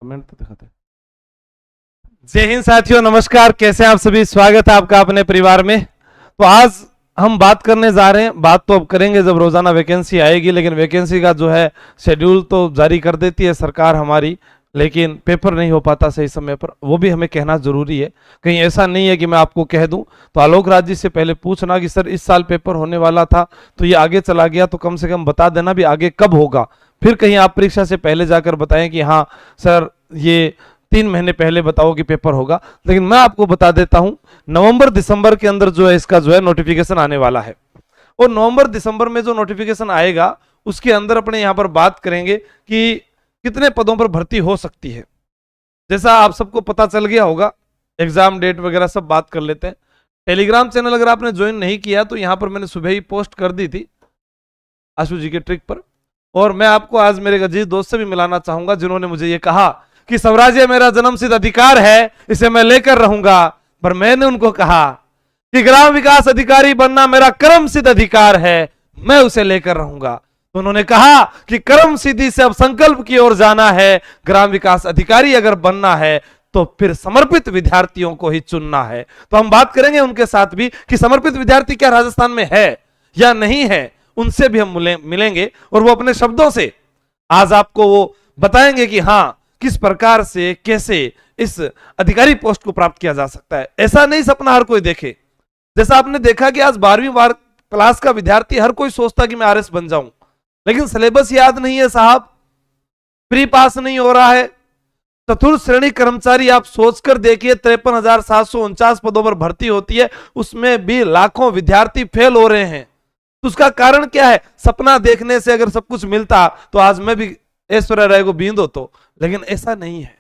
Comment तो दिखाते। जय हिंद साथियों, नमस्कार। कैसे हैं आप सभी? स्वागत है आपका अपने परिवार में। तो आज हम बात करने जा रहे हैं, बात तो अब करेंगे जब रोजाना वैकेंसी आएगी, लेकिन वैकेंसी का जो है शेड्यूल तो जारी कर देती है सरकार हमारी, लेकिन पेपर नहीं हो पाता सही समय पर। वो भी हमें कहना जरूरी है, कहीं ऐसा नहीं है कि मैं आपको कह दूं तो आलोक राज जी से पहले पूछना कि सर इस साल पेपर होने वाला था तो ये आगे चला गया, तो कम से कम बता देना भी आगे कब होगा। फिर कहीं आप परीक्षा से पहले जाकर बताएं कि हाँ सर ये 3 महीने पहले बताओ कि पेपर होगा। लेकिन मैं आपको बता देता हूं, नवंबर दिसंबर के अंदर जो है इसका जो है नोटिफिकेशन आने वाला है। और नवंबर दिसंबर में जो नोटिफिकेशन आएगा उसके अंदर अपने यहां पर बात करेंगे कि कितने पदों पर भर्ती हो सकती है। जैसा आप सबको पता चल गया होगा, एग्जाम डेट वगैरह सब बात कर लेते हैं। टेलीग्राम चैनल अगर आपने ज्वाइन नहीं किया तो यहां पर मैंने सुबह ही पोस्ट कर दी थी आशु जी के ट्रिक पर। और मैं आपको आज मेरे अजीज दोस्त से भी मिलाना चाहूंगा जिन्होंने मुझे ये कहा कि स्वराज्य मेरा जन्मसिद्ध अधिकार है, इसे मैं लेकर रहूंगा। पर मैंने उनको कहा कि ग्राम विकास अधिकारी बनना मेरा कर्म सिद्ध अधिकार है, मैं उसे लेकर रहूंगा। तो उन्होंने कहा कि कर्म सिद्धि से अब संकल्प की ओर जाना है, ग्राम विकास अधिकारी अगर बनना है तो फिर समर्पित विद्यार्थियों को ही चुनना है। तो हम बात करेंगे उनके साथ भी कि समर्पित विद्यार्थी क्या राजस्थान में है या नहीं है, उनसे भी हम मिलेंगे और वो अपने शब्दों से आज आपको वो बताएंगे कि हाँ किस प्रकार से कैसे इस अधिकारी पोस्ट को प्राप्त किया जा सकता है। ऐसा नहीं सपना हर कोई देखे। जैसा आपने देखा कि आज 12वीं क्लास का विद्यार्थी हर कोई सोचता कि मैं आरएस बन जाऊं, लेकिन सिलेबस याद नहीं है साहब, प्री पास नहीं हो रहा है। चतुर्थ श्रेणी कर्मचारी आप सोचकर देखिए 53,749 पदों पर भर्ती होती है, उसमें भी लाखों विद्यार्थी फेल हो रहे हैं। तो उसका कारण क्या है? सपना देखने से अगर सब कुछ मिलता तो आज मैं भी ऐश्वर्या राय को बींद होतो, लेकिन ऐसा नहीं है।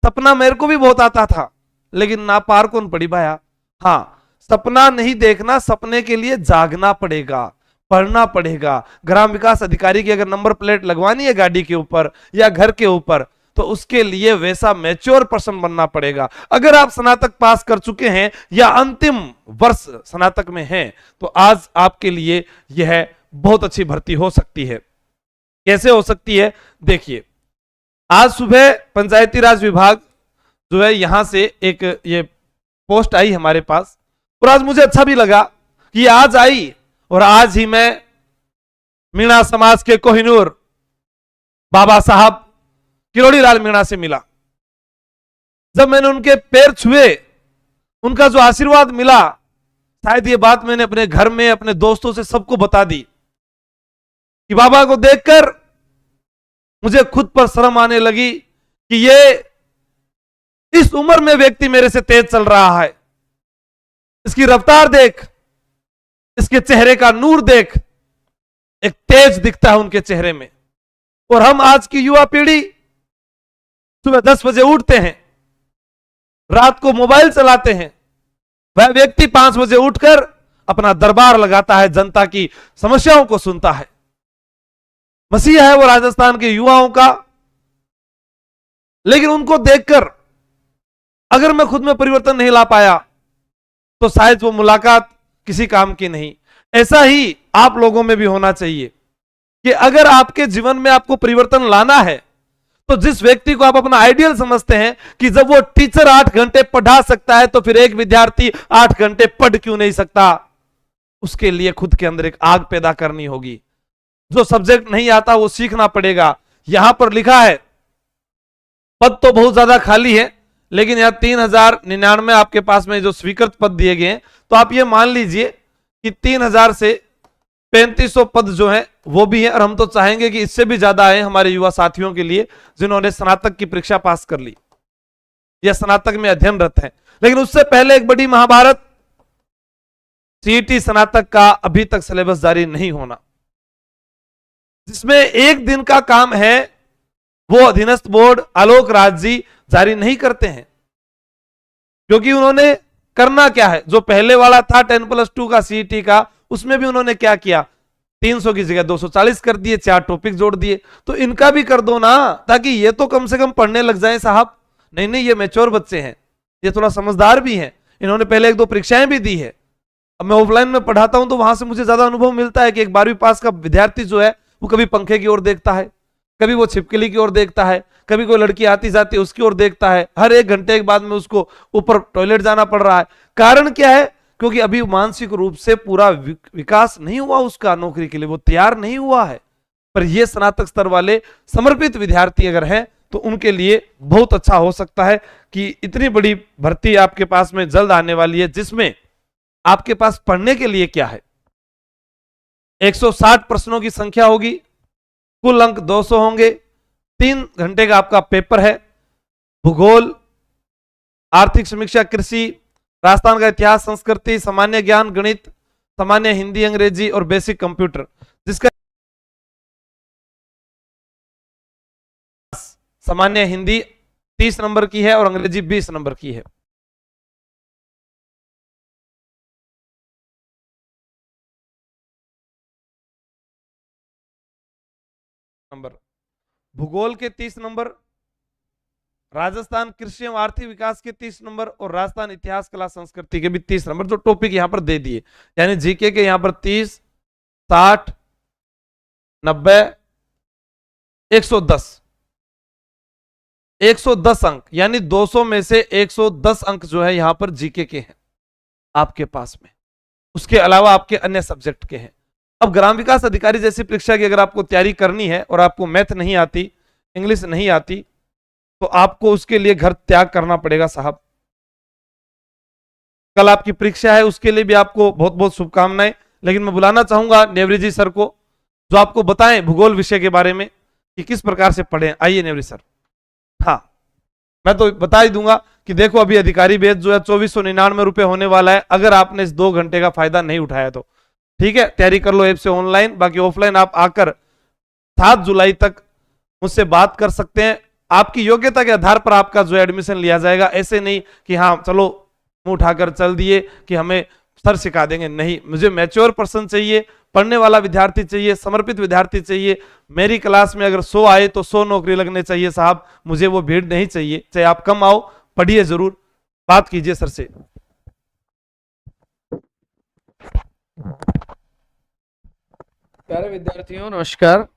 सपना मेरे को भी बहुत आता था, लेकिन ना पार कौन पड़ी भाया। हाँ, सपना नहीं देखना, सपने के लिए जागना पड़ेगा, पढ़ना पड़ेगा। ग्राम विकास अधिकारी की अगर नंबर प्लेट लगवानी है गाड़ी के ऊपर या घर के ऊपर तो उसके लिए वैसा मैच्योर पर्सन बनना पड़ेगा। अगर आप स्नातक पास कर चुके हैं या अंतिम वर्ष स्नातक में हैं तो आज आपके लिए यह बहुत अच्छी भर्ती हो सकती है। कैसे हो सकती है देखिए, आज सुबह पंचायती राज विभाग जो है यहां से एक ये पोस्ट आई हमारे पास, और आज मुझे अच्छा भी लगा कि आज आई। और आज ही मैं मीणा समाज के कोहिनूर बाबा साहब किरोड़ी लाल मीणा से मिला। जब मैंने उनके पैर छुए, उनका जो आशीर्वाद मिला, शायद ये बात मैंने अपने घर में अपने दोस्तों से सबको बता दी कि बाबा को देखकर मुझे खुद पर शर्म आने लगी कि ये इस उम्र में व्यक्ति मेरे से तेज चल रहा है। इसकी रफ्तार देख, इसके चेहरे का नूर देख, एक तेज दिखता है उनके चेहरे में। और हम आज की युवा पीढ़ी सुबह 10 बजे उठते हैं, रात को मोबाइल चलाते हैं। वह व्यक्ति 5 बजे उठकर अपना दरबार लगाता है, जनता की समस्याओं को सुनता है। मसीहा है वो राजस्थान के युवाओं का। लेकिन उनको देखकर अगर मैं खुद में परिवर्तन नहीं ला पाया तो शायद वो मुलाकात किसी काम की नहीं। ऐसा ही आप लोगों में भी होना चाहिए कि अगर आपके जीवन में आपको परिवर्तन लाना है तो जिस व्यक्ति को आप अपना आइडियल समझते हैं कि जब वो टीचर 8 घंटे पढ़ा सकता है तो फिर एक विद्यार्थी 8 घंटे पढ़ क्यों नहीं सकता, उसके लिए खुद के अंदर एक आग पैदा करनी होगी। जो सब्जेक्ट नहीं आता वो सीखना पड़ेगा। यहां पर लिखा है पद तो बहुत ज्यादा खाली है, लेकिन यहां 3099 आपके पास में जो स्वीकृत पद दिए गए हैं, तो आप ये मान लीजिए कि 3000 से 3500 पद जो है वो भी है। और हम तो चाहेंगे कि इससे भी ज्यादा आए हमारे युवा साथियों के लिए जिन्होंने स्नातक की परीक्षा पास कर ली या स्नातक में अध्ययनरत है। लेकिन उससे पहले एक बड़ी महाभारत, सीईटी स्नातक का अभी तक सिलेबस जारी नहीं होना, जिसमें एक दिन का काम है वो अधीनस्थ बोर्ड आलोक राज जी जारी नहीं करते हैं। क्योंकि उन्होंने करना क्या है, जो पहले वाला था 10+2 का सीईटी का, उसमें भी उन्होंने क्या किया, 300 की जगह 240 कर दिए, 4 टॉपिक जोड़ दिए। तो इनका भी कर दो ना, ताकि ये तो कम से कम पढ़ने लग जाए साहब। नहीं नहीं, ये मैच्योर बच्चे हैं, ये थोड़ा समझदार भी हैं, इन्होंने पहले 1-2 परीक्षाएं भी दी है। अब मैं ऑफलाइन में पढ़ाता हूं तो वहां से मुझे ज्यादा अनुभव मिलता है कि एक 12वीं पास का विद्यार्थी जो है वो कभी पंखे की ओर देखता है, कभी वो छिपकली की ओर देखता है, कभी कोई लड़की आती जाती है उसकी ओर देखता है, हर 1 घंटे के बाद में उसको ऊपर टॉयलेट जाना पड़ रहा है। कारण क्या है? क्योंकि अभी मानसिक रूप से पूरा विकास नहीं हुआ उसका नौकरी के लिए, वो तैयार नहीं हुआ है। पर ये स्नातक स्तर वाले समर्पित विद्यार्थी अगर हैं तो उनके लिए बहुत अच्छा हो सकता है कि इतनी बड़ी भर्ती आपके पास में जल्द आने वाली है, जिसमें आपके पास पढ़ने के लिए क्या है, 160 प्रश्नों की संख्या होगी, कुल अंक 200 होंगे, 3 घंटे का आपका पेपर है। भूगोल, आर्थिक समीक्षा, कृषि, राजस्थान का इतिहास, संस्कृति, सामान्य ज्ञान, गणित, सामान्य हिंदी अंग्रेजी और बेसिक कंप्यूटर, जिसका सामान्य हिंदी 30 नंबर की है और अंग्रेजी 20 नंबर की है। नंबर भूगोल के 30 नंबर, राजस्थान कृषि एवं आर्थिक विकास के 30 नंबर और राजस्थान इतिहास कला संस्कृति के भी 30 नंबर, जो टॉपिक यहां पर दे दिए। यानी जीके के यहां पर 30, 60, 90, 110, 110 अंक, यानी 200 में से 110 अंक जो है यहां पर जीके के हैं आपके पास में। उसके अलावा आपके अन्य सब्जेक्ट के हैं। अब ग्राम विकास अधिकारी जैसी परीक्षा की अगर आपको तैयारी करनी है और आपको मैथ नहीं आती, इंग्लिश नहीं आती, तो आपको उसके लिए घर त्याग करना पड़ेगा साहब। कल आपकी परीक्षा है, उसके लिए भी आपको बहुत बहुत शुभकामनाएं। लेकिन मैं बुलाना चाहूंगा नेवरी जी सर को, जो आपको बताएं भूगोल विषय के बारे में कि किस प्रकार से पढ़ें। आइए नेवरी सर। हाँ, मैं तो बता ही दूंगा कि देखो अभी अधिकारी बेच जो है 2499 रुपए होने वाला है, अगर आपने इस 2 घंटे का फायदा नहीं उठाया तो। ठीक है, तैयारी कर लो ऐप से ऑनलाइन, बाकी ऑफलाइन आप आकर 7 जुलाई तक मुझसे बात कर सकते हैं। आपकी योग्यता के आधार पर आपका जो एडमिशन लिया जाएगा, ऐसे नहीं कि हाँ चलो मुंह उठाकर चल दिए कि हमें सर सिखा देंगे, नहीं। मुझे मैच्योर पर्सन चाहिए, पढ़ने वाला विद्यार्थी चाहिए, समर्पित विद्यार्थी चाहिए। मेरी क्लास में अगर 100 आए तो 100 नौकरी लगने चाहिए साहब, मुझे वो भीड़ नहीं चाहिए। चाहे आप कम आओ, पढ़िए जरूर, बात कीजिए सर से। प्यारे विद्यार्थियों नमस्कार।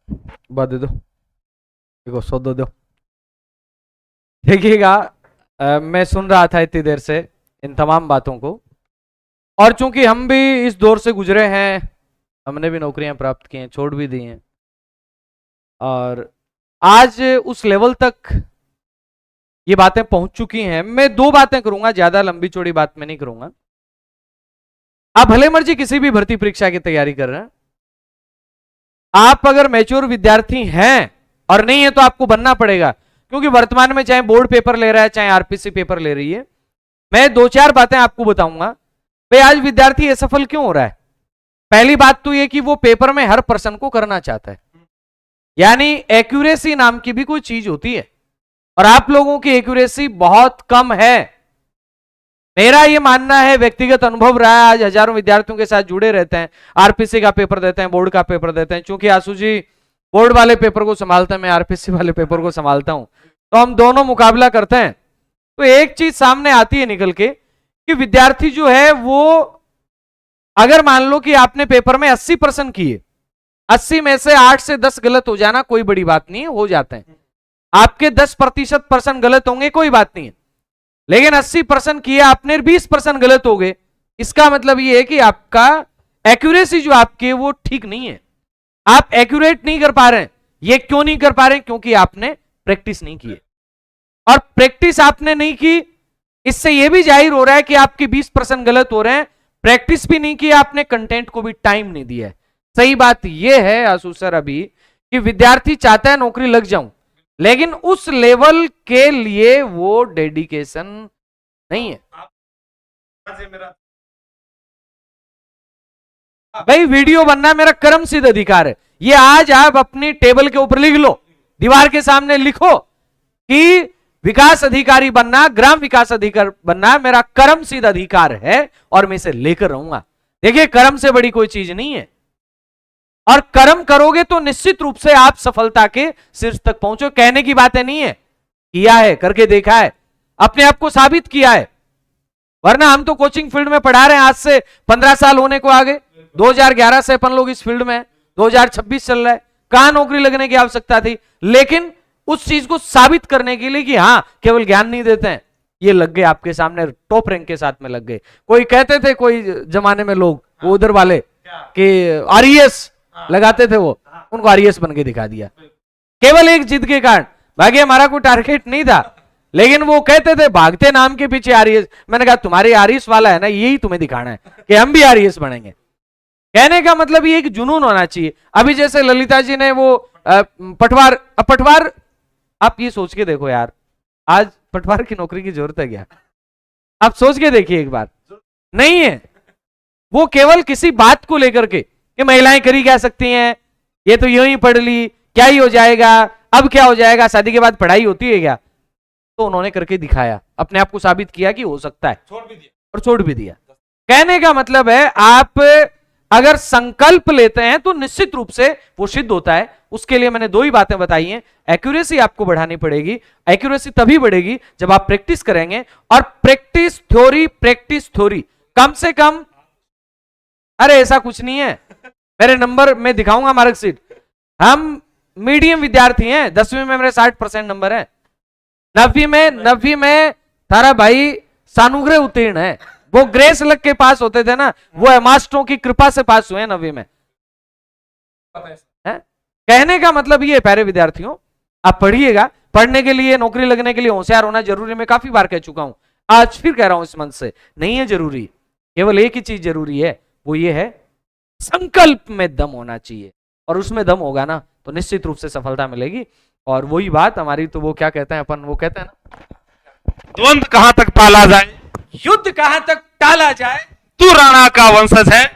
बात दे दो, देखो 100 दो। देखिएगा, मैं सुन रहा था इतनी देर से इन तमाम बातों को, और चूंकि हम भी इस दौर से गुजरे हैं, हमने भी नौकरियां प्राप्त की हैं, छोड़ भी दी हैं, और आज उस लेवल तक ये बातें पहुंच चुकी हैं। मैं 2 बातें करूंगा, ज्यादा लंबी चौड़ी बात मैं नहीं करूंगा। आप भले मर्जी किसी भी भर्ती परीक्षा की तैयारी कर रहे हैं, आप अगर मैच्योर विद्यार्थी हैं और नहीं है तो आपको बनना पड़ेगा, क्योंकि वर्तमान में चाहे बोर्ड पेपर ले रहा है चाहे आरपीसी पेपर ले रही है, मैं 2-4 बातें आपको बताऊंगा भाई आज विद्यार्थी असफल क्यों हो रहा है। पहली बात तो यह कि वो पेपर में हर प्रश्न को करना चाहता है, यानी एक्यूरेसी नाम की भी कोई चीज होती है, और आप लोगों की एक्यूरेसी बहुत कम है। मेरा यह मानना है, व्यक्तिगत अनुभव रहा है, आज हजारों विद्यार्थियों के साथ जुड़े रहते हैं, आरपीसी का पेपर देते हैं, बोर्ड का पेपर देते हैं। चूंकि आसू जी बोर्ड वाले पेपर को संभालते हैं, मैं आरपीसी वाले पेपर को संभालता हूं, तो हम दोनों मुकाबला करते हैं। तो एक चीज सामने आती है निकल के कि विद्यार्थी जो है वो, अगर मान लो कि आपने पेपर में 80% किए, 80 में से 8 से 10 गलत हो जाना कोई बड़ी बात नहीं है, हो जाते हैं। आपके 10% गलत होंगे, कोई बात नहीं है, लेकिन 80% किए आपने, 20% गलत हो गए, इसका मतलब यह है कि आपका एक्यूरेसी जो आपके वो ठीक नहीं है, आप एक्यूरेट नहीं कर पा रहे हैं। ये क्यों नहीं कर पा रहे हैं? क्योंकि आपने प्रैक्टिस नहीं की है, और प्रैक्टिस आपने नहीं की, इससे यह भी जाहिर हो रहा है कि आपके 20% गलत हो रहे हैं। प्रैक्टिस भी नहीं की आपने, कंटेंट को भी टाइम नहीं दिया है। सही बात यह है आसू सर अभी कि विद्यार्थी चाहता है नौकरी लग जाऊं, लेकिन उस लेवल के लिए वो डेडिकेशन नहीं है। भाई वीडियो बनना मेरा कर्म सिद्ध अधिकार है, ये आज आप अपनी टेबल के ऊपर लिख लो, दीवार के सामने लिखो कि विकास अधिकारी बनना, ग्राम विकास अधिकारी बनना मेरा कर्म सिद्ध अधिकार है, और मैं इसे लेकर रहूंगा। देखिए, कर्म से बड़ी कोई चीज नहीं है, और कर्म करोगे तो निश्चित रूप से आप सफलता के शीर्ष तक पहुंचो। कहने की बातें नहीं है, किया है, करके देखा है, अपने आप को साबित किया है। वरना हम तो कोचिंग फील्ड में पढ़ा रहे हैं, आज से 15 साल होने को आगे, 2011 से अपन लोग इस फील्ड में, 2026 चल रहा है, कहां नौकरी लगने की आवश्यकता थी। लेकिन उस चीज को साबित करने के लिए कि हाँ केवल ज्ञान नहीं देते हैं, ये लग गए आपके सामने, टॉप रैंक के साथ में लग गए। कोई कहते थे कोई जमाने में लोग, वो उधर वाले कि आरईएस लगाते थे, वो उनको आरईएस बन के दिखा दिया केवल एक जिद के कारण। बाकी हमारा कोई टारगेट नहीं था, लेकिन वो कहते थे भागते नाम के पीछे आरईएस। मैंने कहा तुम्हारी आरईएस वाला है ना, यही तुम्हें दिखाना है कि हम भी आरईएस बनेंगे। कहने का मतलब ये एक जुनून होना चाहिए। अभी जैसे ललिता जी ने वो पटवार, आप ये सोच के देखो यार, आज पटवार की नौकरी की जरूरत है क्या? आप सोच के देखिए एक बार, नहीं है। वो केवल किसी बात को लेकर के कि महिलाएं करी क्या सकती हैं, ये तो यूं ही पढ़ ली, क्या ही हो जाएगा, अब क्या हो जाएगा, शादी के बाद पढ़ाई होती है क्या? तो उन्होंने करके दिखाया, अपने आप को साबित किया कि हो सकता है, छोड़ भी दिया और छोड़ भी दिया। कहने का मतलब है आप अगर संकल्प लेते हैं तो निश्चित रूप से वो सिद्ध होता है। उसके लिए मैंने दो ही बातें बताई हैं। एक्यूरेसी आपको बढ़ानी पड़ेगी। एक्यूरेसी तभी बढ़ेगी जब आप प्रैक्टिस करेंगे, और प्रैक्टिस थ्योरी कम से कम, अरे ऐसा कुछ नहीं है, मेरे नंबर मैं दिखाऊंगा मार्कशीट, हम मीडियम विद्यार्थी हैं। 10वीं में मेरे 60% नंबर है, 9वीं में थारा भाई सानुग्रह उत्तीर्ण है। वो ग्रेस लग के पास होते थे ना, वो मास्टरों की कृपा से पास हुए 9वीं में। कहने का मतलब ये प्यारे विद्यार्थियों, आप पढ़िएगा। पढ़ने के लिए, नौकरी लगने के लिए होशियार होना जरूरी, मैं काफी बार कह चुका हूं, आज फिर कह रहा हूं इस मंच से, नहीं है जरूरी। केवल एक ही चीज जरूरी है, वो ये है संकल्प में दम होना चाहिए, और उसमें दम होगा ना तो निश्चित रूप से सफलता मिलेगी। और वही बात हमारी, तो वो क्या कहते हैं अपन, वो कहते हैं ना, द्वंद्व कहां तक पाला जाए, युद्ध कहां तक टाला जाए, तू राणा का वंशज है,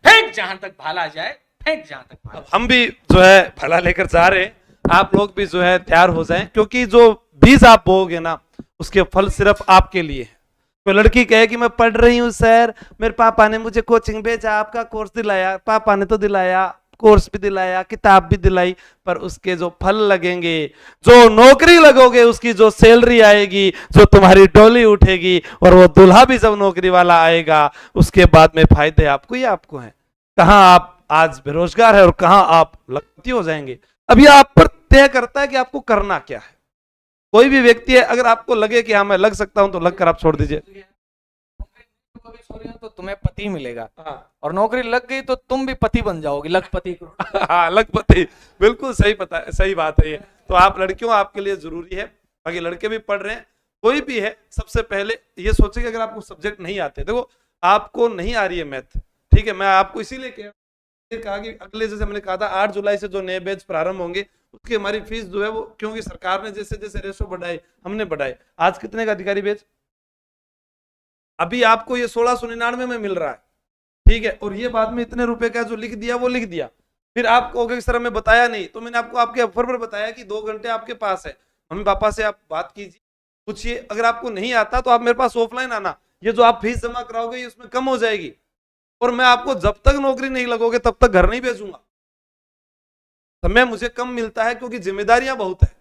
फेंक जहां तक भाला जाए, फेंक जहां तक भाला। हम भी जो है भला लेकर जा रहे हैं, आप लोग भी जो है तैयार हो जाएं, क्योंकि जो बीज आप बोओगे ना, उसके फल सिर्फ आपके लिए है। कोई लड़की कहे कि मैं पढ़ रही हूँ सर, मेरे पापा ने मुझे कोचिंग भेजा, आपका कोर्स दिलाया, पापा ने तो दिलाया, कोर्स भी दिलाया, किताब भी दिलाई, पर उसके जो फल लगेंगे, जो नौकरी लगोगे, उसकी जो सैलरी आएगी, जो तुम्हारी डोली उठेगी, और वो दूल्हा भी जब नौकरी वाला आएगा, उसके बाद में फायदे आपको ही आपको हैं। कहां आप आज बेरोजगार है और कहां आप लखपति हो जाएंगे, अभी आप पर तय करता है कि आपको करना क्या है। कोई भी व्यक्ति है, अगर आपको लगे कि हाँ मैं लग सकता हूं, तो लग कर आप छोड़ दीजिए, तो तुम्हें पति मिलेगा। और नौकरी लग गई तो तुम भी पति बन जाओगे, लखपति। हाँ, लखपति, बिल्कुल सही पता है, सही बात है ये। तो आप लड़कियों, आपके लिए जरूरी है, बाकी लड़के भी पढ़ रहे हैं, कोई भी है, सबसे पहले ये सोचे कि अगर आपको सब्जेक्ट नहीं आते, देखो आपको नहीं आ रही है मैथ, ठीक है, मैं आपको इसीलिए कहा कि अगले, जैसे मैंने कहा था 8 जुलाई से जो नए बैच प्रारंभ होंगे, उसकी हमारी फीस जो है वो, क्योंकि सरकार ने जैसे जैसे रेशो बढ़ाए, हमने बढ़ाए। आज कितने का अधिकारी बैच? अभी आपको ये 1699 में मिल रहा है, ठीक है, और ये बाद में इतने रुपए का जो लिख दिया वो लिख दिया। फिर आप कहोगे इस तरह मैं बताया नहीं, तो मैंने आपको आपके ऑफर पर बताया कि 2 घंटे आपके पास है, मम्मी पापा से आप बात कीजिए, पूछिए। अगर आपको नहीं आता तो आप मेरे पास ऑफलाइन आना, ये जो आप फीस जमा कराओगे उसमें कम हो जाएगी, और मैं आपको जब तक नौकरी नहीं लगोगे तब तक घर नहीं भेजूंगा। समय मुझे कम मिलता है क्योंकि जिम्मेदारियां बहुत है,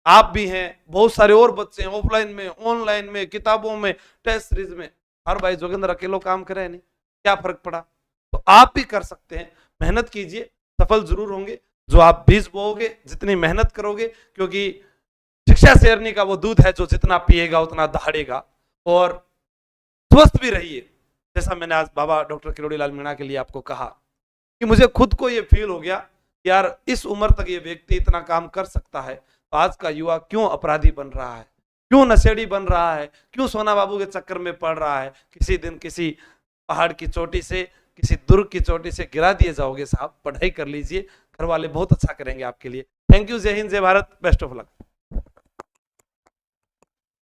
आप भी हैं, बहुत सारे और बच्चे हैं, ऑफलाइन में, ऑनलाइन में, किताबों में, टेस्ट सीरीज में। हर भाई जोगिंदर अकेलो काम करे नहीं, क्या फर्क पड़ा? तो आप भी कर सकते हैं, मेहनत कीजिए, सफल जरूर होंगे। जो आप बीज बोओगे, जितनी मेहनत करोगे, क्योंकि शिक्षा शेरनी का वो दूध है जो जितना पिएगा उतना दहाड़ेगा। और स्वस्थ भी रहिए, जैसा मैंने आज बाबा डॉक्टर किरोड़ी लाल मीणा के लिए आपको कहा कि मुझे खुद को ये फील हो गया, यार इस उम्र तक ये व्यक्ति इतना काम कर सकता है, तो आज का युवा क्यों अपराधी बन रहा है, क्यों नशेड़ी बन रहा है, क्यों सोना बाबू के चक्कर में पड़ रहा है। किसी दिन किसी पहाड़ की चोटी से, किसी दुर्ग की चोटी से गिरा दिए जाओगे साहब, पढ़ाई कर लीजिए, घर वाले बहुत अच्छा करेंगे आपके लिए। थैंक यू, जय हिंद, जय भारत, बेस्ट ऑफ लक।